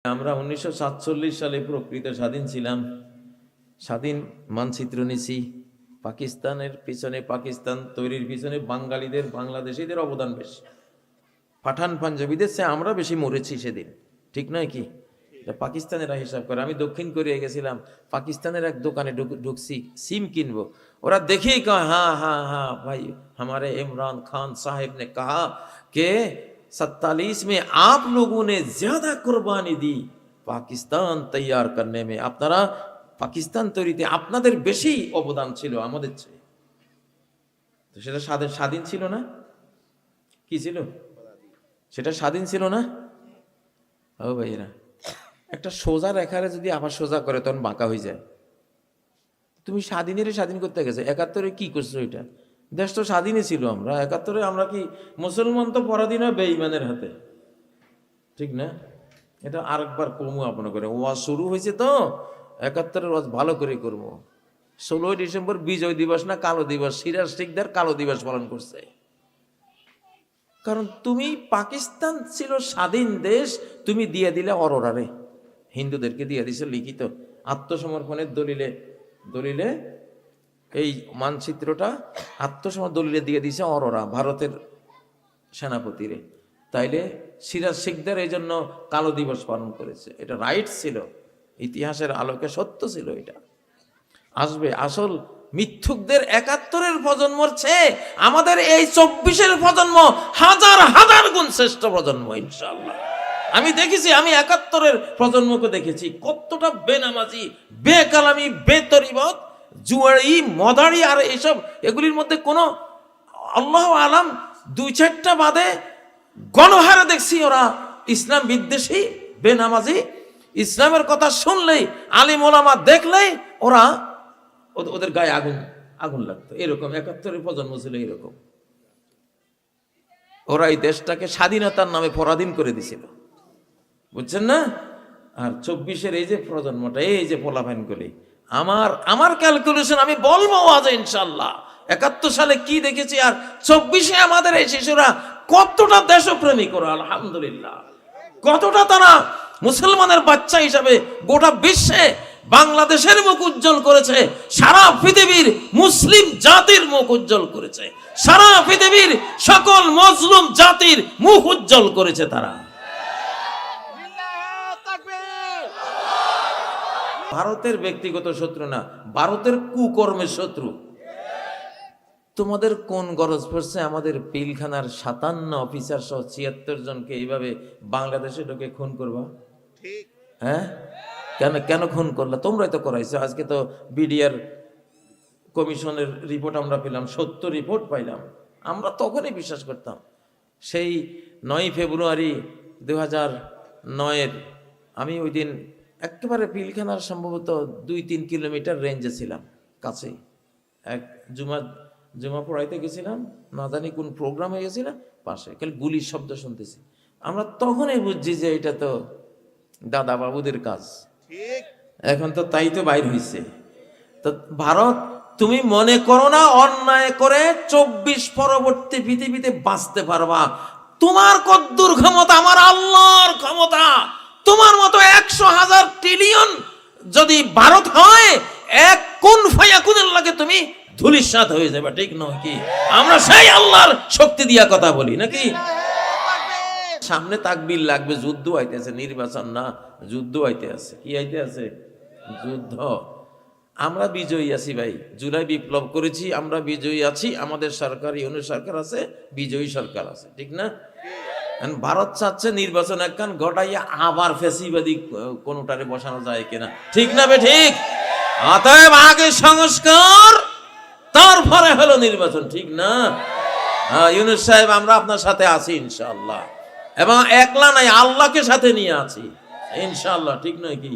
আমরা 1947 সালে প্রকৃত স্বাধীন ছিলাম। স্বাধীন মানচিত্র নিছি। পাকিস্তানের পিছনে, পাকিস্তান তৈরির পিছনে বাঙালিদের, বাংলাদেশিদের অবদান বেশি। পাঠান পাঞ্জাবিদের চেয়ে আমরা বেশি মরেছি সেদিন, ঠিক নয় কি? পাকিস্তানেরা হিসাব করে। আমি দক্ষিণ কোরিয়া গেছিলাম, পাকিস্তানের এক দোকানে ঢুকছি সিম কিনবো। ওরা দেখেই কয়, হ্যাঁ হ্যাঁ হ্যাঁ ভাই, हमारे इमरान खान साहब ने कहा कि 47 में आप लोगों ने ज्यादा कुर्बानी दी পাকিস্তান তৈয়ার করনে में। আপনারা পাকিস্তান তৈরিতে আপনাদের বেশি অবদান ছিল আমাদের চেয়ে। তো সেটা স্বাধীন ছিল না? কি ছিল সেটা? স্বাধীন ছিল না? ও ভাইরা, একটা সোজা রেখারে যদি আবার সোজা করে তখন বাঁকা হয়ে যায়। তুমি স্বাধীন করতে গেছে, 71-এ কি করছো? এটা দেশ তো স্বাধীনই ছিল। আমরা 71-এ আমরা কি মুসলমান তো পরাধীন হয় বেঈমানের হাতে, ঠিক না? এটা আরেকবার কমু আপনার করে। ওয়াজ শুরু হয়েছে তো 71-এর ওয়াজ ভালো করে করবো। 16ই ডিসেম্বর বিজয় দিবস না কালো দিবস, সিরাজ শিকদার কালো দিবস পালন করছে। কারণ তুমি, পাকিস্তান ছিল স্বাধীন দেশ, তুমি দিয়ে দিলে অরোরারে, হিন্দুদেরকে দিয়ে দিছে লিখিত আত্মসমর্পণের দলিলে এই মানচিত্রটা আত্মসমর্পণ দলিলে দিয়ে দিছে অরোরা, ভারতের সেনাপতিরে। তাইলে সিরাজ শিকদার এই জন্য কালো দিবস পালন করেছে। এটা রাইট ছিল, ইতিহাসের আলোকে সত্য ছিল। এটা আসবে। আসল মিথ্যুকদের 71-এর প্রজন্মর চেয়ে আমাদের এই 24-এর প্রজন্ম হাজার হাজার গুণ শ্রেষ্ঠ প্রজন্ম ইনশাআল্লাহ। আমি দেখেছি, আমি 71-এর প্রজন্মকে দেখেছি কতটা বেনামাজি, বেকালামি, বেতরিবত, জুয়ারি, মদারি আর এইসব, এগুলির মধ্যে কোনো আল্লাহ আলাম 2-4টা বাদে গণহারে দেখছি ওরা ইসলাম বিদ্বেষী, বেনামাজি। ইসলামের কথা শুনলেই, আলিম ওলামা দেখলেই ওরা, ওদের গায়ে আগুন লাগতো। এরকম 71-এর প্রজন্ম ছিল এরকম। ওরা এই দেশটাকে স্বাধীনতার নামে পরাধীন করে দিছিল, বুঝছেন না? আর 24-এর এই যে প্রজন্মটা, এই যে পোলাপাইন গুলি, আমার ক্যালকুলেশন আমি বলবো আজ ইনশাল্লাহ 71 সালে কি দেখেছি আর 24-এ আমাদের এই শিশুরা কতটা দেশপ্রেমিক ওরা, আলহামদুলিল্লাহ, কতটা তারা মুসলমানের বাচ্চা হিসাবে গোটা বিশ্বে বাংলাদেশের মুখ উজ্জ্বল করেছে, সারা পৃথিবীর মুসলিম জাতির মুখ উজ্জ্বল করেছে, সারা পৃথিবীর সকল মজলুম জাতির মুখ উজ্জ্বল করেছে তারা। ভারতের ব্যক্তিগত শত্রু না, ভারতের কুকর্মের শত্রু। তোমাদের কোন গরজ পড়ছে আমাদের পিলখানার 57 অফিসার সহ 76 জনকে এইভাবে বাংলাদেশে ঢুকে খুন করবা? হ্যাঁ, কেন খুন করলা? তোমরাই তো করাইছো। আজকে তো বিডিআর কমিশনের রিপোর্ট আমরা পেলাম, সত্য রিপোর্ট পাইলাম। আমরা তখনই বিশ্বাস করতাম। সেই 9 ফেব্রুয়ারি 2009-এর আমি ওই দিন একেবারে পিলখানার সম্ভবত 2-3 কিলোমিটার রেঞ্জে ছিলাম, কাছেই। এক জুমা পড়াইতে গেছিলাম, না জানি কোন প্রোগ্রামে গেছিলাম, পাশে খালি গুলির শব্দ শুনতেছি। আমরা তখনই বুঝছি যে এটা তো দাদা বাবুদের কাজ। এখন তো তাই তো বাইর হইছে। তো ভারত, তুমি মনে করো না অন্যায় করে 24 পরবর্তী পৃথিবীতে বাঁচতে পারবা? তোমার কদ্দুর ক্ষমতা, আমার আল্লাহর ক্ষমতা। তোমার মতো 100,000 ট্রিলিয়ন যদি ভারত হয়, এক কোন ফায়াকুনের লাগে তুমি ধুলিস্যাৎ হয়ে যাবে, ঠিক নয় কি? আমরা সেই আল্লাহর শক্তি দিয়া কথা বলি নাকি? সামনে তাকবীর লাগবে, যুদ্ধ আইতেছে, নির্বাচন না, যুদ্ধ আইতে আছে। কি আইতে আছে? যুদ্ধ। আমরা বিজয়ী আছি ভাই, জুলাই বিপ্লব করেছি, আমরা বিজয়ী আছি। আমাদের সরকার, ইউনিট সরকার আছে, বিজয়ী সরকার আছে, ঠিক না? ভারত চাচ্ছে নির্বাচন একখান ঘটাইয়া আবার ফ্যাসিবাদী কোনটারে বসানো যায় কিনা, ঠিক না বে ঠিক? অতএব আগে সংস্কার, তারপরে হলো নির্বাচন, ঠিক না? হ্যাঁ ইউনুস সাহেব, আমরা আপনার সাথে আছি ইনশাআল্লাহ, এবং একলা নাই, আল্লাহকে সাথে নিয়ে আছি ইনশাআল্লাহ, ঠিক নয় কি?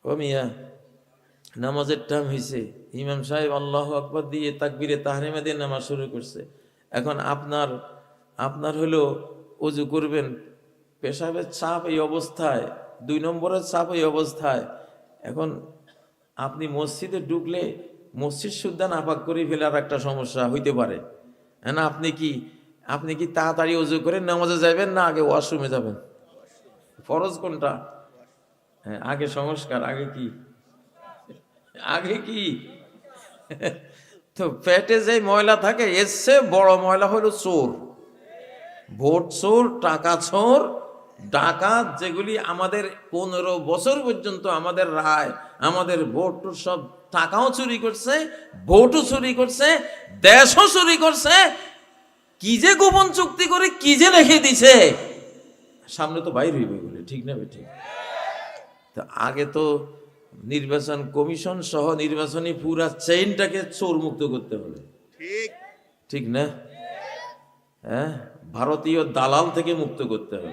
ও মিয়া, নামাজের টাইম হয়েছে, ইমাম সাহেব আল্লাহু আকবার দিয়ে তাকবীরে তাহরিমা দিয়ে নামাজ শুরু করছে। এখন আপনার হলো ওযু করবেন, পেশাবের চাপ এই অবস্থায়, 2 নম্বরের চাপ এই অবস্থায়। এখন আপনি মসজিদে ঢুকলে মসজিদ সুদ্ধা নাপাক করে ফেলার একটা সমস্যা হইতে পারে না? আপনি কি তাড়াতাড়ি ওযু করে নামাজে যাবেন, না আগে ওয়াশরুমে যাবেন? ফরজ কোনটা? হ্যাঁ, আগে সংস্কার, আগে কি? আগে কি? তো পেটে যে ময়লা থাকে, এর চেয়ে বড় ময়লা হলো চোর, ভোট চোর, টাকা চোর, ডাকাত, যেগুলি আমাদের 15 বছর পর্যন্ত আমাদের রায়, আমাদের ভোট সব টাকাও চুরি করছে, ভোটও চুরি করছে, দেশও চুরি করছে। কি যে গোপন চুক্তি করে কি যে রেখে দিছে, সামনে তো বাইর হইবে বলে, ঠিক না ঠিক? তো আগে তো নির্বাচন কমিশন সহ নির্বাচনী পুরা চেইনটাকে চোর মুক্ত করতে হবে, ঠিক না? হ্যাঁ, ভারতীয় দালাল থেকে মুক্ত করতে হবে।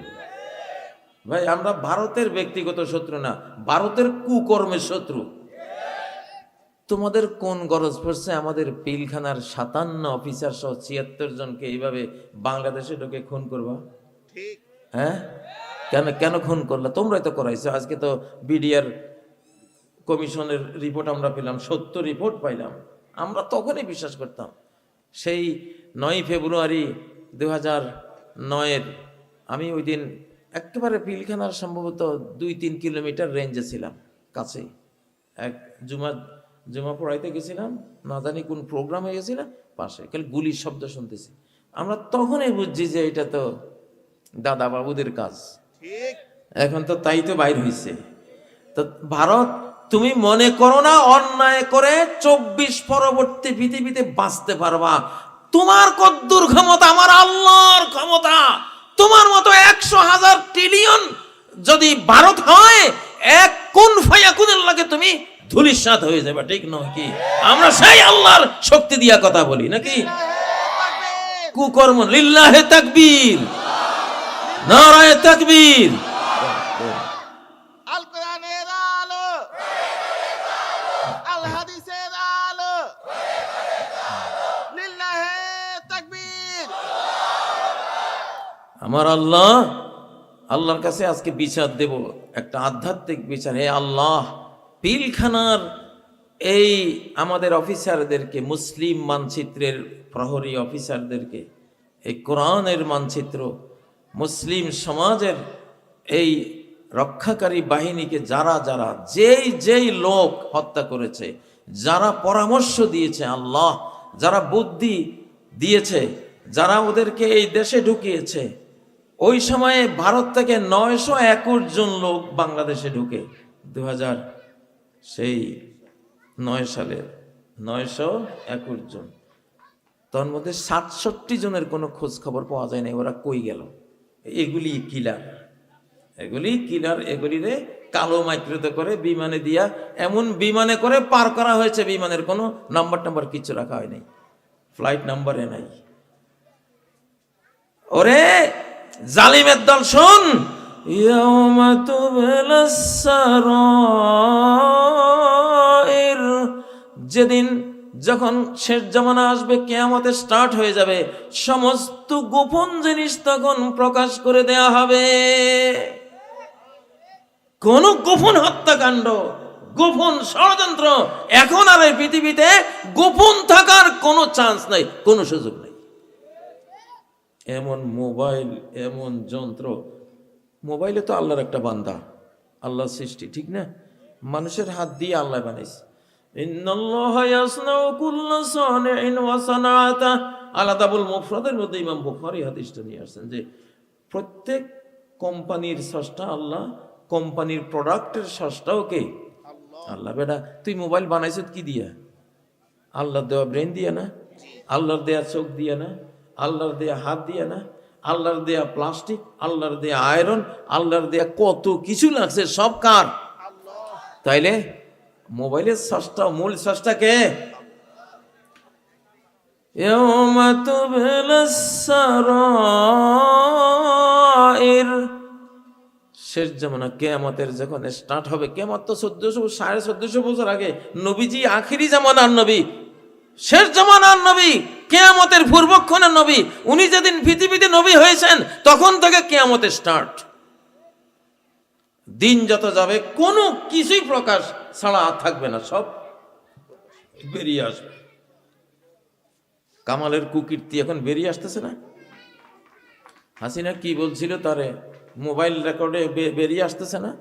ভাই, আমরা ভারতের ব্যক্তিগত শত্রু না, ভারতের কুকর্মের শত্রু। তোমাদের কোন গরজ পড়ছে আমাদের পিলখানার 57 অফিসার সহ 76 জনকে এইভাবে বাংলাদেশে ঢুকে খুন করবা? হ্যাঁ, কেন কেন খুন করলা? তোমরাই তো করাইছো। আজকে তো বিডিআর কমিশনের রিপোর্ট আমরা পেলাম, সত্য রিপোর্ট পাইলাম। আমরা তখনই বিশ্বাস করতাম। সেই 9 ফেব্রুয়ারি 2009-এর আমি ওই দিন একেবারে পিলখানার সম্ভবত 2-3 কিলোমিটার রেঞ্জে ছিলাম, কাছেই। এক জুমা পড়াইতে গেছিলাম, না জানি কোন প্রোগ্রামে গেছিলাম, পাশে খালি গুলির শব্দ শুনতেছি। আমরা তখনই বুঝছি যে এটা তো দাদা বাবুদের কাজ। এখন তো তাই তো বাইর হইছে। তো ভারত, তুমি মনে করো না অন্যায় করে 24 পরবর্তী পৃথিবীতে বাঁচতে পারবা? তোমার কদ্দুর ক্ষমতা, আমার আল্লাহর ক্ষমতা। তোমার মতো 100,000 ট্রিলিয়ন যদি ভারত হয়, এক কুন ফায়াকুনের লাগে তুমি ধুলিস্যাৎ হয়ে যাবে, ঠিক নয় কি? আমরা সেই আল্লাহর শক্তি দিয়া কথা বলি নাকি? কুকর্ম, লিল্লাহে তাকবীর, নারায়ে তাকবীর। আল কোরআনের আলো, আল হাদিসের আলো, লিল্লাহে তাকবীর। আমার আল্লাহর কাছে আজকে বিচার দেব, একটা আধ্যাত্মিক বিচার। হে আল্লাহ, পিলখানার এই আমাদের অফিসারদেরকে, মুসলিম মানচিত্রের প্রহরী অফিসারদেরকে, এই কোরআনের মানচিত্র, মুসলিম সমাজের এই রক্ষাকারী বাহিনীকে যারা যারা যেই লোক হত্যা করেছে, যারা পরামর্শ দিয়েছে আল্লাহ, যারা বুদ্ধি দিয়েছে, যারা ওদেরকে এই দেশে ঢুকিয়েছে, ওই সময়ে ভারত থেকে 921 জন লোক বাংলাদেশে ঢুকে 2009 সালে 921 জন। তার মধ্যে 67 জনের কোনো খোঁজ খবর পাওয়া যায় না, ওরা কই গেল? এগুলি কিলার, এগুলিরে কালো মাইক্রোতে করে বিমানে দিয়া, এমন বিমানে করে পার করা হয়েছে, বিমানের কোনো নাম্বার কিছু রাখা হয় নাই, ফ্লাইট নাম্বারে নাই। ওরে জালিমের দল, শোন, ইয়াউমা তুবলাস সারাইর, যেদিন যখন শেষ জামানা আসবে, কিয়ামতে স্টার্ট হয়ে যাবে, সমস্ত গোপন জিনিস তখন প্রকাশ করে দেয়া হবে। কোন গোপন হত্যাকাণ্ড, গোপন ষড়যন্ত্র এখন আর এই পৃথিবীতে গোপন থাকার কোনো চান্স নাই, কোনো সুযোগ নাই। এমন মোবাইল, এমন যন্ত্র, মোবাইলে তো আল্লাহর একটা বান্দা, আল্লাহর সৃষ্টি, ঠিক না? মানুষের হাত দিয়ে আল্লাহ বানাইছে। ইন্নাল্লাহা ইয়াসনাউ কুল্লা সানিইন ওয়া সানাআতা। আলাদাবুল মুফরাদের মধ্যে ইমাম বুখারী হাদিসটা নিয়ে আসছেন যে প্রত্যেক কোম্পানির স্রষ্টা আল্লাহ, কোম্পানির প্রোডাক্টের স্রষ্টাও কে? আল্লাহ। বেটা, তুই মোবাইল বানাইছত কি দিয়া? আল্লাহর দেওয়া ব্রেন দিয়া না? আল্লাহর দেয়া চোখ দিয়া না? আল্লাহর দেয়া হাত দিয়া না? আল্লাহর দেয়া প্লাস্টিক, আল্লাহর দেয়া আয়রন, আল্লাহর দেয়া কত কিছু লাগছে, সব কার? তাইলে মোবাইলের স্রষ্টা, মূল স্রষ্টা কে? ইয়াউমা তুবলাস সারাইর, শেষ জামানা, কিয়ামতের যখন স্টার্ট হবে, কিয়ামত তো 1400-1450 বছর আগে, নবীজি আখিরি জামানার নবী, শেষ জামানার নবী, কিয়ামতের পূর্বক্ষণের নবী। উনি যেদিন পৃথিবীতে নবী হয়েছেন, তখন থেকে কিয়ামতের স্টার্ট। দিন যত যাবে কোনো কিছুই প্রকাশ ছাড়া থাকবে না, সব বেরিয়ে আসবে। কামালের কুকীর্তি এখন বেরিয়ে আসতেছে না? হাসিনা কি বলছিল তারে মোবাইল রেকর্ডে বেরিয়ে আসতেছে না?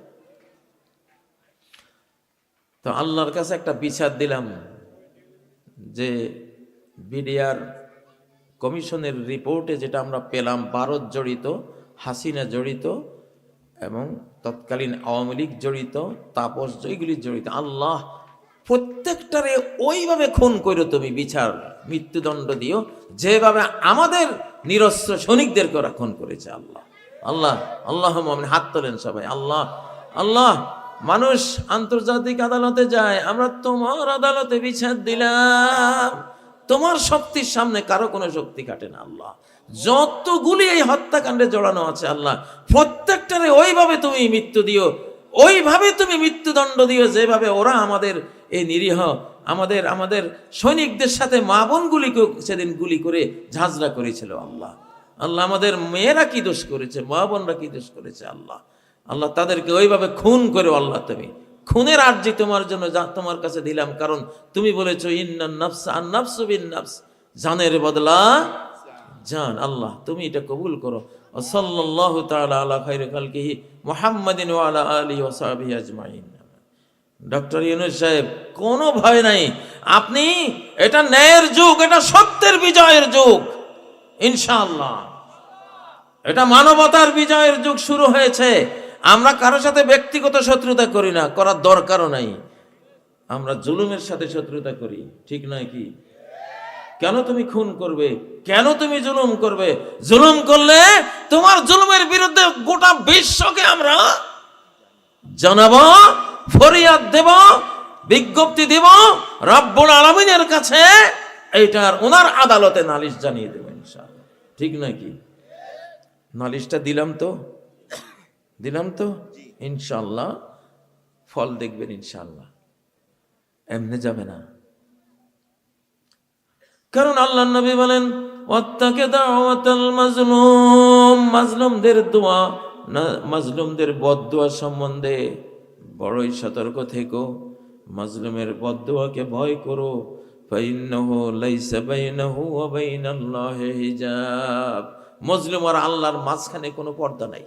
তো আল্লাহর কাছে একটা বিচার দিলাম যে বিডিআর কমিশনের রিপোর্টে যেটা আমরা পেলাম, ভারত জড়িত, হাসিনা জড়িত এবং তৎকালীন আওয়ামী লীগ জড়িত, তাপস এগুলি জড়িত। আল্লাহ প্রত্যেকটারে ওইভাবে খুন করো তুমি, বিচার মৃত্যুদণ্ড দিও যেভাবে আমাদের নিরস্ত্র সৈনিকদেরকে ওরা খুন করেছে। আল্লাহ আল্লাহ আল্লাহ হাত তোলেন সবাই। আল্লাহ আল্লাহ, মানুষ আন্তর্জাতিক আদালতে যায়, আমরা তোমার আদালতে বিচার দিলাম, তোমার শক্তির সামনে কারো কোনো শক্তি কাটে না। আল্লাহ যতগুলি এই হত্যাকাণ্ডে জড়ানো আছে আল্লাহ প্রত্যেকটারে ওইভাবে তুমি মৃত্যু দিও, ওইভাবে তুমি মৃত্যুদণ্ড দিও যেভাবে ওরা আমাদের এই নিরীহ আমাদের আমাদের সৈনিকদের সাথে মা বোনগুলিকেও সেদিন গুলি করে ঝাঁঝরা করেছিল। আল্লাহ আল্লাহ, আমাদের মেয়েরা কি দোষ করেছে, মা বোনরা কি দোষ করেছে, আল্লাহ আল্লাহ তাদেরকে ওইভাবে খুন করো। আল্লাহ তুমি খুনের আরজি তোমার জন্য তোমার কাছে দিলাম, কারণ তুমি বলেছো ইন্নান নাফস আন নাফসু বিন নাফস, জানের বদলা জান। আল্লাহ তুমি এটা কবুল করো। সাল্লাল্লাহু তাআলা আলা খায়রি খালকিহি মুহাম্মাদিন ওয়া আলা আলিহি ওয়া সাহবিহি আজমাইন। ডক্টর ইউনূস সাহেব, কোনো ভয় নাই, আপনি, এটা ন্যায়ের যুগ, এটা সত্যের বিজয়ের যুগ ইনশাআল্লাহ, এটা মানবতার বিজয়ের যুগ শুরু হয়েছে। আমরা কারোর সাথে ব্যক্তিগত শত্রুতা করি না, করার দরকারও নাই। আমরা জুলুমের সাথে শত্রুতা করি, ঠিক নয় কি? কেন তুমি খুন করবে, কেন তুমি জুলুম করবে? জুলুম করলে তোমার জুলুমের বিরুদ্ধে গোটা বিশ্বকে আমরা জানাবো, ফরিয়াদ দেব, বিজ্ঞপ্তি দেব রব্বুল আলামিনের কাছে, এইটার ওনার আদালতে নালিশ জানিয়ে দেব ইনশাআল্লাহ, ঠিক নয় কি? নালিশটা দিলাম তো ইনশাআল্লাহ ফল দেখবেন ইনশাআল্লাহ, এমনি যাবে না। কারণ আল্লাহ নবী বলেন ওয়াত্তাকি দাওয়াতাল মাজলুম, মাজলুমদের দোয়া না, মাজলুমদের বদদোয়া সম্বন্ধে বড়ই সতর্ক থেকো, মাজলুমের বদদোয়াকে ভয় করো। ফাইন্নাহু লাইসা বাইনাহু ওয়া বাইনাল্লাহি হিজাব, মাজলুম আর আল্লাহর মাঝখানে কোনো পর্দা নাই।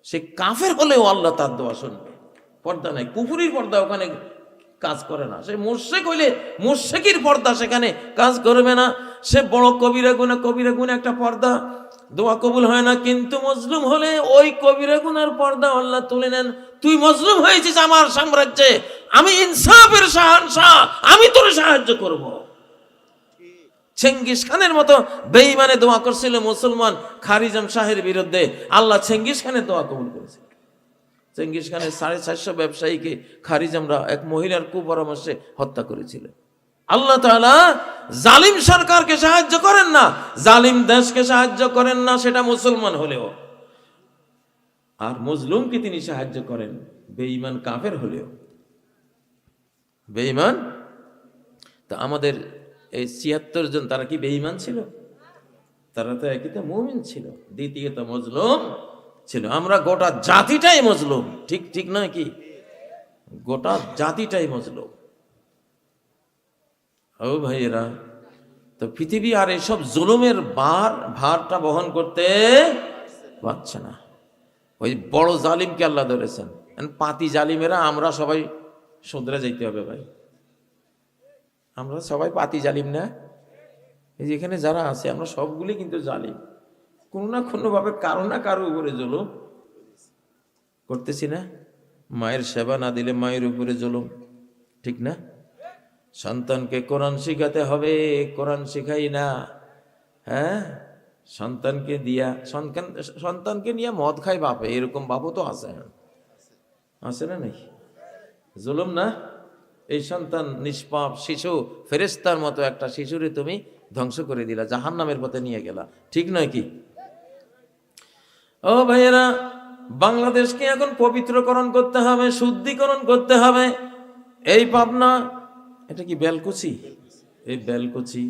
সে কাফের হলেও আল্লাহ তার দোয়া শুনবে, পর্দা নাই, কুফুরির পর্দা ওখানে কাজ করে না। সে মুশরিক হইলে মুশরিকের পর্দা সেখানে কাজ করবে না। সে বড় কবিরা গুনাহ একটা পর্দা, দোয়া কবুল হয় না। কিন্তু মজলুম হলে ওই কবিরা গুনার পর্দা আল্লাহ তুলে নেন। তুই মজলুম হয়েছিস আমার সাম্রাজ্যে, আমি ইনসাফের শাহনশাহ, আমি তোর সাহায্য করব। চেঙ্গিস খানের মতো বেঈমানে দোয়া করছিল মুসলমান খারিজম শাহের বিরুদ্ধে, আল্লাহ চেঙ্গিস খানের দোয়া কবুল করেছে। চেঙ্গিস খানের 450 ব্যবসায়ীকে খারিজমরা এক মহিলার কুপরামর্শে হত্যা করেছিল। আল্লাহ তাআলা জালিম সরকারকে সাহায্য করেন না, জালিম দেশকে সাহায্য করেন না, সেটা মুসলমান হলেও। আর মজলুমকে তিনি সাহায্য করেন বেঈমান কাফের হলেও। বেঈমান তা আমাদের এই 76 জন, তারা কি বেঈমান ছিল? তারা তো একই তো মুমিন ছিল, দ্বিতীয়ত মজলুম ছিল। আমরা গোটা জাতিটাই মজলুম, ঠিক নয় কি? গোটা জাতিটাই মজলুম। ও ভাইয়েরা, তো পৃথিবী আর এসব জুলুমের ভারটা বহন করতে পারছে না। ওই বড় জালিমকে আল্লাহ ধরেছেন, পাতি জালিমেরা আমরা সবাই শুধরে যাইতে হবে ভাই। আমরা সবাই পাতি জালিম না? এই যেখানে যারা আছে আমরা সবগুলি কিন্তু জালিম, কোনো না কোনো ভাবে কারো না কারো উপরে জুলুম করতেছি না? মায়ের সেবা না দিলে মায়ের উপরে জুলুম, ঠিক না? সন্তানকে কোরআন শিখাতে হবে, কোরআন শিখাই না। হ্যাঁ, সন্তানকে নিয়ে মদ খায় বাপে, এরকম বাপও তো আছে না নাকি? জুলুম না? এই সন্তান নিষ্পাপ শিশু, ফেরেশতার মতো একটা শিশুরে তুমি ধ্বংস করে দিলা, জাহান্নামের পথে নিয়ে গেলা, ঠিক নয় কি? ও ভাইয়েরা, বাংলাদেশকে এখন পবিত্রকরণ করতে হবে, শুদ্ধিকরণ করতে হবে। এই পাবনা, এটা কি বেলকুচি? এই বেলকুচি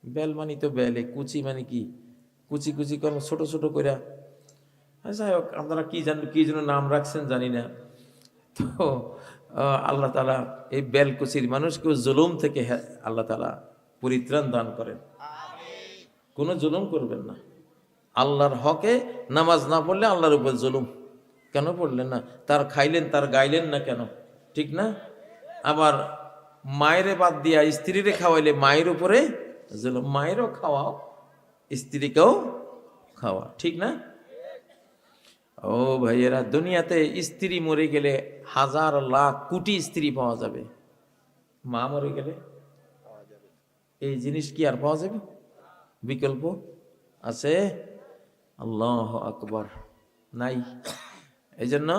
বেল মানে তো বেলে, কুচি মানে কি? কুচি কোন ছোট ছোট কইরা, যাই হোক আপনারা কি যেন নাম রাখছেন জানি না। তো আল্লাহ তাআলা এই বেলকুচির মানুষকে জুলুম থেকে আল্লাহ তাআলা পরিত্রাণ দান করেন। কোনো জুলুম করবেন না। আল্লাহর হকে নামাজ না পড়লে আল্লাহর উপর জুলুম। কেন পড়লেন না? তার খাইলেন, তার গাইলেন না কেন? ঠিক না? আবার মায়েরে বাদ দিয়া স্ত্রীরে খাওয়াইলে মায়ের উপরে জুলুম। মায়েরও খাওয়াও, স্ত্রীকেও খাওয়া, ঠিক না? ও ভাইয়েরা, দুনিয়াতে স্ত্রী মরে গেলে হাজার লাখ কোটি স্ত্রী পাওয়া যাবে, মা মরে গেলে এই জিনিস কি আর পাওয়া যাবে? বিকল্প আছে? আল্লাহ আকবার, নাই। এই জন্য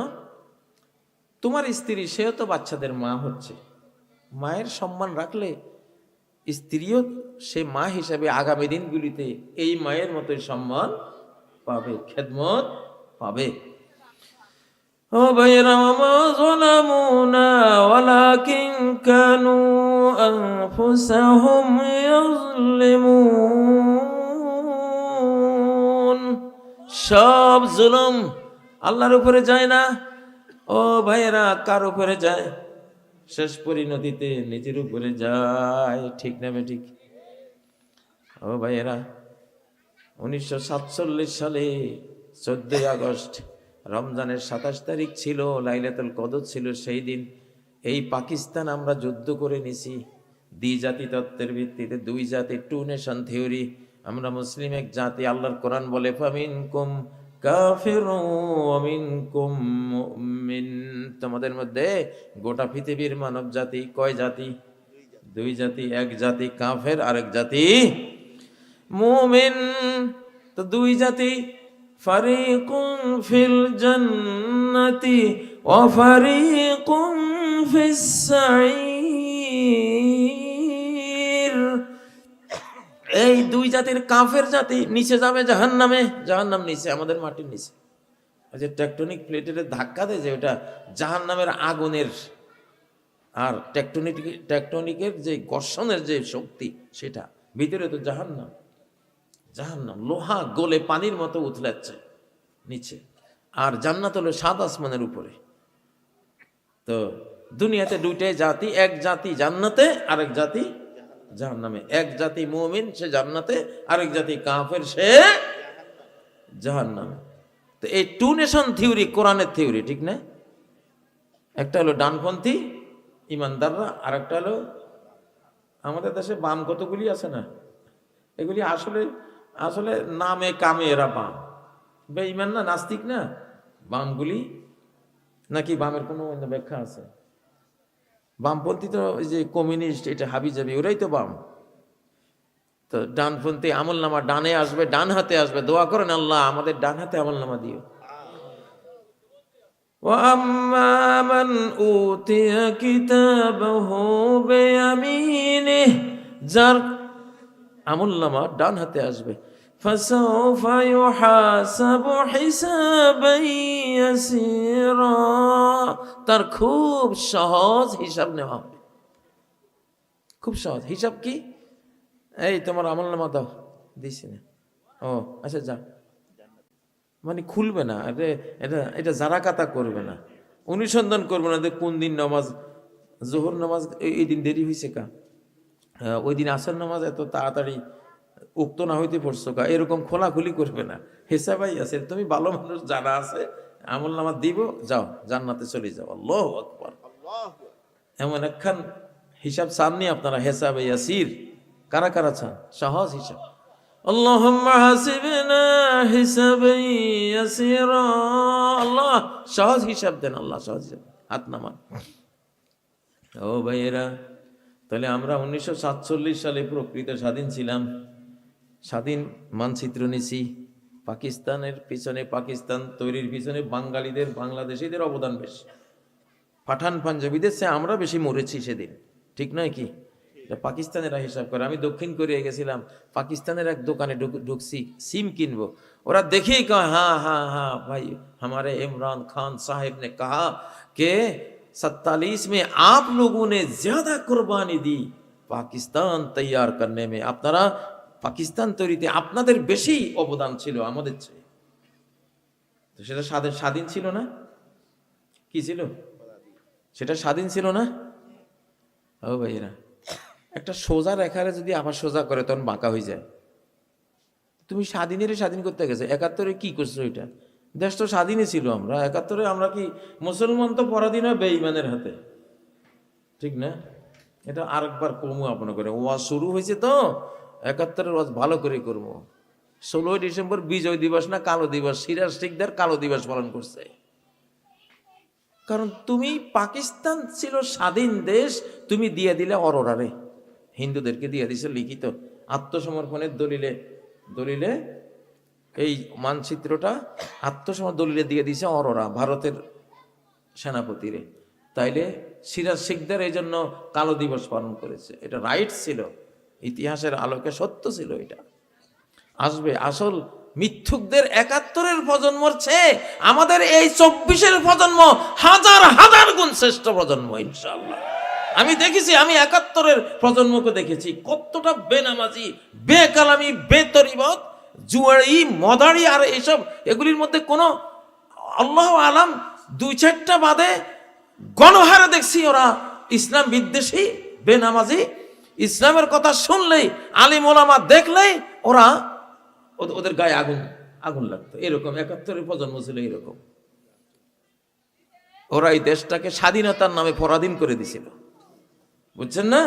তোমার স্ত্রী, সেও তো বাচ্চাদের মা হচ্ছে, মায়ের সম্মান রাখলে স্ত্রীও সে মা হিসাবে আগামী দিনগুলিতে এই মায়ের মতোই সম্মান পাবে, খেদমত পাবে। ও ভাইরা, মা যালামুনা ওয়ালাকিন কানু আনফুসাহুম ইয়াযলিমুন। সব জুলুম আল্লাহর উপরে যায় না। ও ভাইরা, কার উপরে যায়? শেষ পরিণতিতে নিজের উপরে যায়, ঠিক না ঠিক? ও ভাইয়েরা, 1947 সালে 14 আগস্ট রমজানের 27 তারিখ ছিল, লাইলাতুল কদর ছিল। সেই দিন এই পাকিস্তান আমরা যুদ্ধ করে নিছি দ্বিজাতি তত্ত্বের ভিত্তিতে, দুই জাতি, টু নেশন থিওরি। আমরা মুসলিম এক জাতি। আল্লাহর কোরআন বলে ফামিনকুম কাফিরুন ওয়া মিনকুম মুমিন। তোমাদের মধ্যে গোটা পৃথিবীর মানব জাতি কয় জাতি? দুই জাতি। এক জাতি কাফের, আরেক জাতি মুমিন। তো দুই জাতি, ফারিকুন ফিল জান্নাতি ওয়া ফারিকুন ফিস সাঈর। এই দুই জাতির কাফের জাতি নিচে যাবে জাহান্নামে, জাহান্নাম নিচে, আমাদের মাটির নিচে। যে টেকটনিক প্লেটের ধাক্কা দেয় যে ওটা জাহান্নামের আগুনের, আর টেকটনিকের যে ঘর্ষণের যে শক্তি সেটা ভিতরে তো জাহান্নাম। জাহান্নাম লোহা গলে পানির মতো উথলাচ্ছে নিচে, আর জান্নাত হলো সাত আসমানের উপরে। তো দুনিয়াতে দুইটাই জাতি, এক জাতি জান্নাতে, আরেক জাতি জাহান্নামে। এক জাতি মুমিন, সে জান্নাতে, আরেক জাতি কাফের, সে জাহান্নামে। তো এই টু নেশন থিওরি কোরআনের থিওরি, ঠিক না? একটা হলো ডানপন্থী ইমানদাররা, আর একটা হলো আমাদের দেশে বাম কতগুলি আছে না, এগুলি আসলে আসলে নামে কামে এরা বাম, বেঈমান না, নাস্তিক না বামগুলি, নাকি বামের কোনো অন্য ব্যাখ্যা আছে? বামপন্থী তো ওই যে কমিউনিস্ট, এটা হাবিজাবি, ওরাই তো বাম। তো ডানপন্থী আমল নামা ডানে আসবে, ডান হাতে আসবে। দোয়া করেন, আল্লাহ আমাদের ডান হাতে আমল নামা দিও। وَأَمَّا مَنْ أُوتِيَ كِتَابَهُ بِيَمِينِهِ, যার আমলনামা ডান হাতে আসবে, فَسَوْفَ يُحَاسَبُ حِسَابًا يَسِيرًا, তার খুব সহজ হিসাব নেওয়া হবে। খুব সহজ হিসাব কি? এই তোমার আমলনামা দাও, দিছি না, ও আচ্ছা যা, মানে খুলবে না, এটা এটা জারাকাতা করবে না, অনুসন্ধান করবে না যে কোন দিন নামাজ, জোহর নামাজ এই দিন দেরি হয়েছে কা, ওই দিন আসর নামাজ এত তাড়াতাড়ি উক্ত না হইতে পড়ছো কা, এরকম খোলাখুলি করবে না। হিসাবাই আছে, তুমি ভালো মানুষ জানা আছে, আমল নামা দিব, যাও জান্নাতে চলে যাও। আল্লাহু আকবার। এমন একখান হিসাব চাননি আপনারা? হিসাবে ইয়াসির কারা কারা চান? সহজ হিসাব। আল্লাহুম্মা হাসিবনা হিসাবান ইয়াসিরা, আল্লাহ সহজ হিসাব দেন, আল্লাহ সহজ হিসাব। হাত নামান। ও ভাইয়েরা, তাহলে আমরা 1947 সালে প্রকৃত স্বাধীন ছিলাম, স্বাধীন মানচিত্র নিছি। পাকিস্তানের পিছনে, পাকিস্তান তৈরির পিছনে বাঙালিদের, বাংলাদেশিদের অবদান বেশি। পাঠান পাঞ্জাবিদের চেয়ে আমরা বেশি মরেছি সেদিন, ঠিক নয় কি? পাকিস্তানেরা হিসাব করে। আমি দক্ষিণ কোরিয়া গেছিলাম, পাকিস্তানের এক দোকানে ঢুকছি সিম কিনবো, ওরা দেখেই কয় হ্যাঁ হ্যাঁ হ্যাঁ ভাই, हमारे इमरान खान साहब ने कहा कि 47 में आप लोगों ने ज्यादा कुर्बानी दी पाकिस्तान तैयार करने में, আপনারা পাকিস্তান তৈরিতে আপনাদের বেশি অবদান ছিল আমাদের চেয়ে। তো সেটা স্বাধীন ছিল না? কি ছিল সেটা? স্বাধীন ছিল না? ও ভাইরা, একটা সোজা রেখারে যদি আবার সোজা করে তখন বাঁকা হয়ে যায়। তুমি স্বাধীন করতে গেছে, 71-এ কি করছো? এটা দেশ তো স্বাধীনই ছিল। আমরা 71-এ আমরা কি মুসলমান তো পরাধীন হয় বেঈমানের হাতে, ঠিক না? এটা আরেকবার কমু আপন করে, ওয়াজ শুরু হয়েছে তো 71-এর ওয়াজ ভালো করে করবো। 16ই ডিসেম্বর বিজয় দিবস না কালো দিবস, সিরাজ শিকদার কালো দিবস পালন করছে। কারণ তুমি, পাকিস্তান ছিল স্বাধীন দেশ, তুমি দিয়ে দিলে অরোরারে, হিন্দুদেরকে দিয়ে দিছে লিখিত আত্মসমর্পণের দলিলে, দলিলে এই মানচিত্রটা আত্মসমর্পণ দলিলে দিয়ে দিছে অরোরা, ভারতের সেনাপতিরে। তাইলে সিরাজ শিকদার এই জন্য কালো দিবস পালন করেছে। এটা রাইট ছিল, ইতিহাসের আলোকে সত্য ছিল। এটা আসবে আসল মিথ্যুকদের 71-এর প্রজন্মর চেয়ে আমাদের এই 24-এর প্রজন্ম হাজার হাজার গুণ শ্রেষ্ঠ প্রজন্ম ইনশাআল্লাহ। আমি দেখেছি, আমি 71-এর প্রজন্মকে দেখেছি কতটা বেনামাজি, বেকালামি, বেতরিবত, জুয়ারি, মদারি আর এইসব, এগুলির মধ্যে কোনো আল্লাহ আলাম 2-4টা বাদে গণহারে দেখছি ওরা ইসলাম বিদ্বেষী, বেনামাজি। ইসলামের কথা শুনলেই, আলিম ওলামা দেখলেই ওরা, ওদের গায়ে আগুন আগুন লাগতো। এরকম 71-এর প্রজন্ম ছিল এরকম। ওরা এই দেশটাকে স্বাধীনতার নামে পরাধীন করে দিছিল, বুঝছেন না?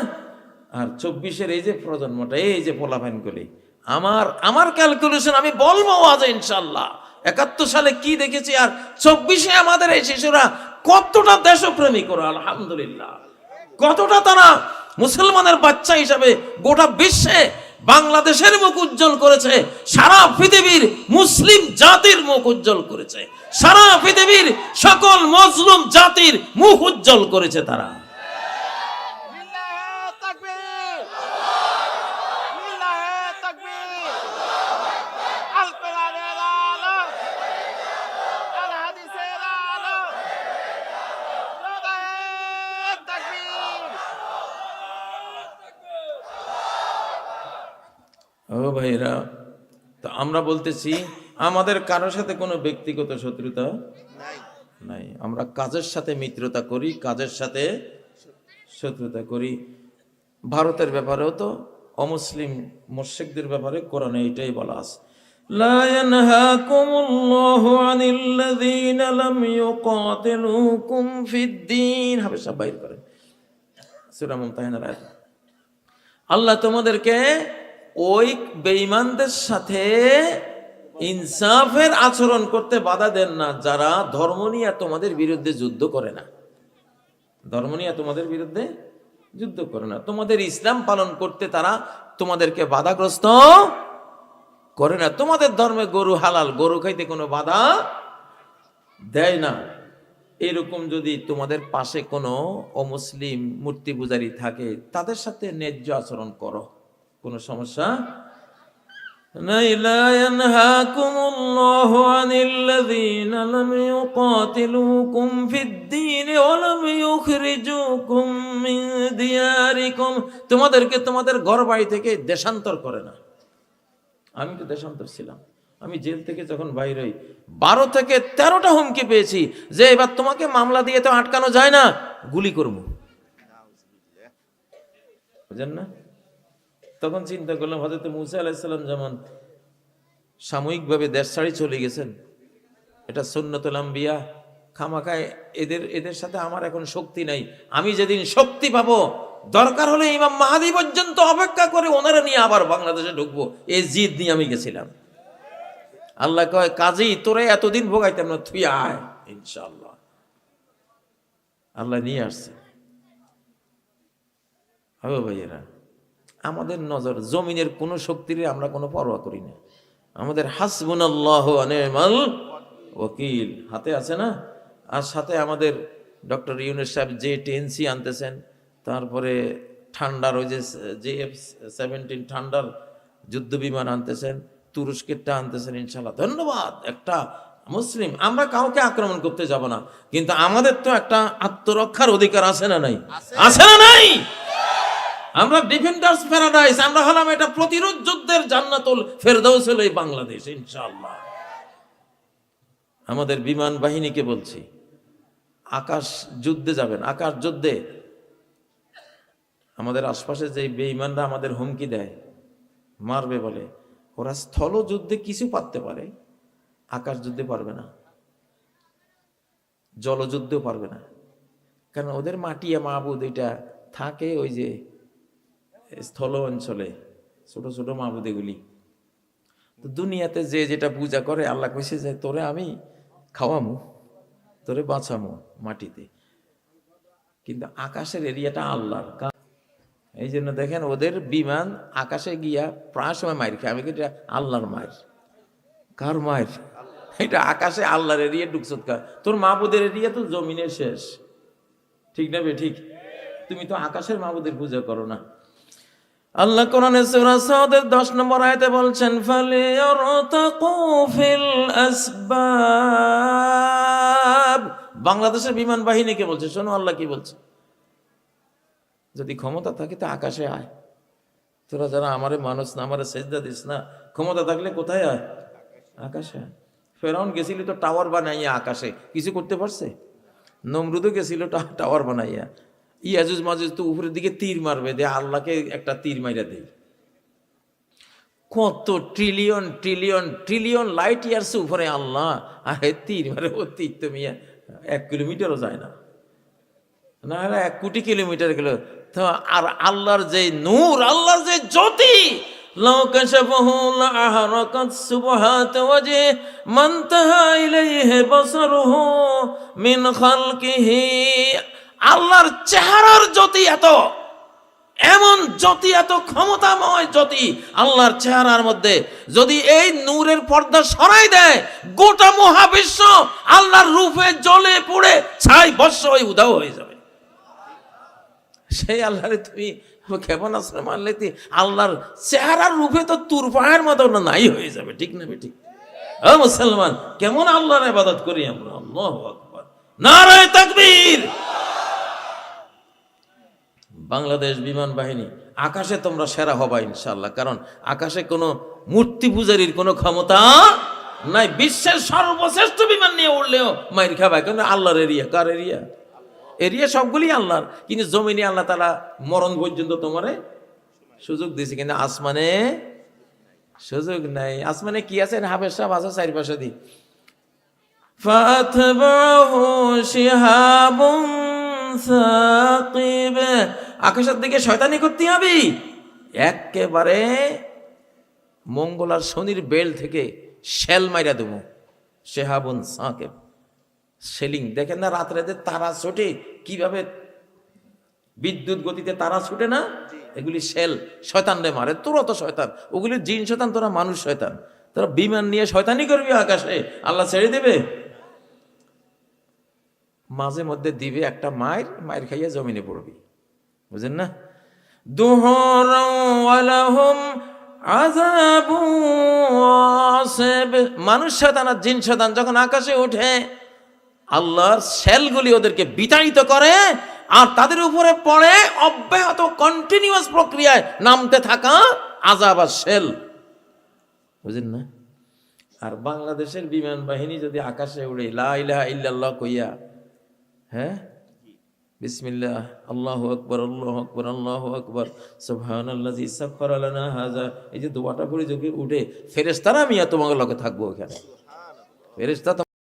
আর 24-এর এই যে প্রজন্মটা, এই যে পোলাপাইনগুলি, আমার ক্যালকুলেশন আমি বলবো আজ ইনশাল্লাহ 71 সালে কি দেখেছি আর 24-এ আমাদের এই শিশুরা কতটা দেশপ্রেমিক ওরা, আলহামদুলিল্লাহ, কতটা তারা মুসলমানের বাচ্চা হিসাবে গোটা বিশ্বে বাংলাদেশের মুখ উজ্জ্বল করেছে, সারা পৃথিবীর মুসলিম জাতির মুখ উজ্জ্বল করেছে, সারা পৃথিবীর সকল মজলুম জাতির মুখ উজ্জ্বল করেছে তারা। লিল্লাহে তাকবীর, লিল্লাহে তাকবীর। আল কোরআনের আলো, আল হাদিসের আলো, লিল্লাহে তাকবীর। ও ভাইরা, তো আমরা বলতেছি আমাদের কারোর সাথে কোনো ব্যক্তিগত শত্রুতা নাই। আমরা কাজের সাথে মিত্রতা করি, কাজের সাথে শত্রুতা করি। ভারতের ব্যাপারেও তো অমুসলিম মুশরিকদের ব্যাপারে কোরআনে এটাই বলা আছে, লা ইয়ানহাকুমুল্লাহু আনিল্লাযীনা লাম ইউকাতিলুকুম ফিদ-দীন। হবে সব বাইর করেন সূরা মুমতাহিনার আয়াত। আল্লাহ তোমাদেরকে ওই বেঈমানদের সাথে ইনসাফের আচরণ করতে বাধা দেন না, যারা ধর্ম নিয়ে তোমাদের বিরুদ্ধে যুদ্ধ করে না, ধর্ম নিয়ে তোমাদের বিরুদ্ধে যুদ্ধ করে না, তোমাদের ইসলাম পালন করতে তারা তোমাদেরকে বাধাগ্রস্ত করে না। তোমাদের ধর্মে গরু হালাল, গরু খাইতে কোনো বাধা দেয় না। এরকম যদি তোমাদের পাশে কোনো অমুসলিম মূর্তি পূজারী থাকে, তাদের সাথে ন্যায্য আচরণ করো, কোনো সমস্যা নাই। লা ইয়ানহাকুমুল্লাহু আনিল্লাযীনা লাম ইউকাতিলুকুম ফিদ-দীন ওয়া লাম ইউখরিজুকুম মিন দিয়ারিকুম। তোমাদেরকে তোমাদের ঘর বাড়ি থেকে দেশান্তর করে না। আমি তো দেশান্তর ছিলাম, আমি জেল থেকে যখন বাইরে হই 12 থেকে 13টা হুমকি পেয়েছি যে এবার তোমাকে মামলা দিয়ে তো আটকানো যায় না, গুলি করবো, বুঝেন না? তখন চিন্তা করলাম, হযরত মুসা আলাইহিস সালাম যেমন সাময়িকভাবে দেশ ছাড়ি চলে গেছেন, এটা সুন্নাতুল আম্বিয়া, খামাখায় এদের সাথে আমার এখন শক্তি নাই। আমি যেদিন শক্তি পাবো, দরকার হলে ইমাম মাহদী পর্যন্ত অপেক্ষা করে ওনারা নিয়ে আবার বাংলাদেশে ঢুকবো, এই জিদ নিয়ে আমি গেছিলাম। আল্লাহ কয়, কাজী তোরে এতদিন ভোগাইতাম না, তুই আয় ইনশাআল্লাহ। আল্লাহ নিয়ে আসছে। হবে ভাইয়েরা, আমাদের নজর জমিনের কোনো শক্তির আমরা কোনো পরোয়া করি না। আমাদের হাসবুনাল্লাহু ওয়া নি'মাল ওয়াকিল হাতে আছে না। আর সাথে আমাদের ডক্টর ইউনূস সাহেব J-10C আনতেছেন, তারপরে ঠান্ডার ওই যে F-17 ঠান্ডার যুদ্ধ বিমান আনতেছেন, তুরস্কেরটা আনতেছেন ইনশাআল্লাহ। ধন্যবাদ। একটা মুসলিম, আমরা কাউকে আক্রমণ করতে যাব না, কিন্তু আমাদের তো একটা আত্মরক্ষার অধিকার আছে না নাই? আছে না নাই? আমরা ডিফেন্ডার্স প্যারাডাইস, আমরা হলাম এটা প্রতিরোধ যুদ্ধের জান্নাতুল ফেরদাউস হলো এই বাংলাদেশ ইনশাআল্লাহ। আমাদের বিমান বাহিনীকে বলছি, আকাশ যুদ্ধে যাবেন, আকাশ যুদ্ধে আমাদের আশপাশে যে বেঈমানরা আমাদের হুমকি দেয়, মারবে বলে, ওরা স্থল যুদ্ধে কিছু পারতে পারে, আকাশ যুদ্ধে পারবে না, জলযুদ্ধেও পারবে না। কারণ ওদের মাটিয়া মাহবুদ এটা থাকে ওই যে স্থল অঞ্চলে, ছোট ছোট মাহবুদ এগুলি। তো দুনিয়াতে যে যেটা পূজা করে, আল্লাহ কইছে যে তোরে আমি খাওয়ামু, তোরে বাঁচামু মাটিতে, কিন্তু আকাশের এরিয়াটা আল্লাহর। এই জন্য দেখেন ওদের বিমান আকাশে গিয়া প্রায় সময় মায়ের খায়। আমি কি এটা আল্লাহর মায়ের? কার মায়ের? এটা আকাশে আল্লাহর এরিয়া ঢুকছত কা? তোর মাহবুদের এরিয়া তো জমিনের শেষ, ঠিক না বে ঠিক? তুমি তো আকাশের মাহবুদের পূজা করো না। আল্লাহ কোরআনে সূরা সাদের 10 নম্বর আয়াতে বলছেন, ফালিয়ারতাকু ফিল আসবাব। বাংলাদেশের বিমান বাহিনীকে বলছে, শোনো আল্লাহ কি বলছে, যদি ক্ষমতা থাকে তো আকাশে আয়। তোরা যারা আমারে মানুষ না, আমারে সেজদা দিস না, ক্ষমতা থাকলে কোথায় আয়? আকাশে আয়। ফেরাউন গেছিল তো টাওয়ার বানাইয়া আকাশে, কিছু করতে পারছে? নমরুদও গেছিল টাওয়ার বানাইয়া। ইয়াজুজ মাজুজ তো উপরের দিকে তীর মারবে, দে আল্লাহকে একটা তীর মাইরা দেই। কত trillion trillion trillion light years উপরে আল্লাহ, আর তীর মারে, ও তীর তো মিয়া 1 কিলোমিটারও যায় না, না 1 কোটি কিলোমিটার গেল। তো আর আল্লাহর যে নূর, আল্লাহর যে জ্যোতি, লাউ কাশাফাহু লাআহরাকাত সুবহাত ওয়াজহি মান তাহা ইলাইহি বাসারুহু মিন খালকিহি। আল্লাহর চেহারার জ্যোতি এত, এমন জ্যোতি, এত ক্ষমতাময় জ্যোতি আল্লাহর চেহারার মধ্যে। যদি এই নূরের পর্দা সরাই দেয়, গোটা মহাবিশ্ব আল্লাহর রূপে জ্বলে পুড়ে ছাই ভস্ম হয়ে উধাও হয়ে যাবে। সেই আল্লাহরে তুমি কেমন আশ্রয় মানলে? আল্লাহর চেহারার রূপে তো তুর পাহাড়ের মতো নাই হয়ে যাবে, ঠিক না ঠিক? ও মুসলমান, কেমন আল্লাহর ইবাদত করি আমরা? আল্লাহু আকবার, নারায়ে তাকবীর। বাংলাদেশ বিমান বাহিনী, আকাশে তোমরা সেরা হবা ইনশাআল্লাহ, কারণ আকাশে কোনো মূর্তি পূজারীর কোনো ক্ষমতা নাই। বিশ্বের সর্বশ্রেষ্ঠ বিমান নিয়ে উঠলেও মাইর খাবা, কারণ আল্লাহর এরিয়া। কার এরিয়া? এরিয়া সবগুলি আল্লাহর, কিন্তু জমিনে আল্লাহ তাআলা মরণ পর্যন্ত তোমারে সুযোগ দিয়েছে, কিন্তু আসমানে সুযোগ নাই। আসমানে কি আছে? হাফেজ সাহেব আছে চারপাশে দি, ফাতবাহু শিহাবুন সাকিব। আকাশের দিকে শয়তানি করতে হবে, একেবারে মঙ্গল আর শনির বেল থেকে শেল মাইরা দেবো। শেহাবুন সাকিব, সেলিং। দেখেন না রাত্রে তারা ছোটে কিভাবে, বিদ্যুৎ গতিতে তারা ছুটে না, এগুলি শেল শয়তান রে মারে। তোরা তো শয়তান, ওগুলি জিন শয়তান, তোরা মানুষ শয়তান। তোরা বিমান নিয়ে শয়তানি করবি আকাশে, আল্লাহ ছেড়ে দেবে? মাঝে মধ্যে দিবে একটা মায়ের, মায়ের খাইয়া জমিনে পড়বি, বুঝেন না? মানুষ শয়তান আর জিন শয়তান যখন আকাশে ওঠে, আল্লাহর শেলগুলি ওদেরকে বিতাড়িত করে, আর তাদের উপরে পড়ে অব্যাহত কন্টিনিউয়াস প্রক্রিয়ায় নামতে থাকা আযাব আর শেল, বুঝেন না? আর বাংলাদেশের বিমান বাহিনী যদি আকাশে উড়ে লা ইলাহা ইল্লাল্লাহ কইয়া, হ্যাঁ, বিসমিল্লাহ, আল্লাহু আকবার, আল্লাহু আকবার, আল্লাহু আকবার, সুবহানাল্লাযী সাখখারা লানা হাযা, এই যে দোয়াটা পড়ে যদি উঠে, ফেরেশতারা মিয়া তোমার লগে থাকবো ওখানে। ফেরেশতা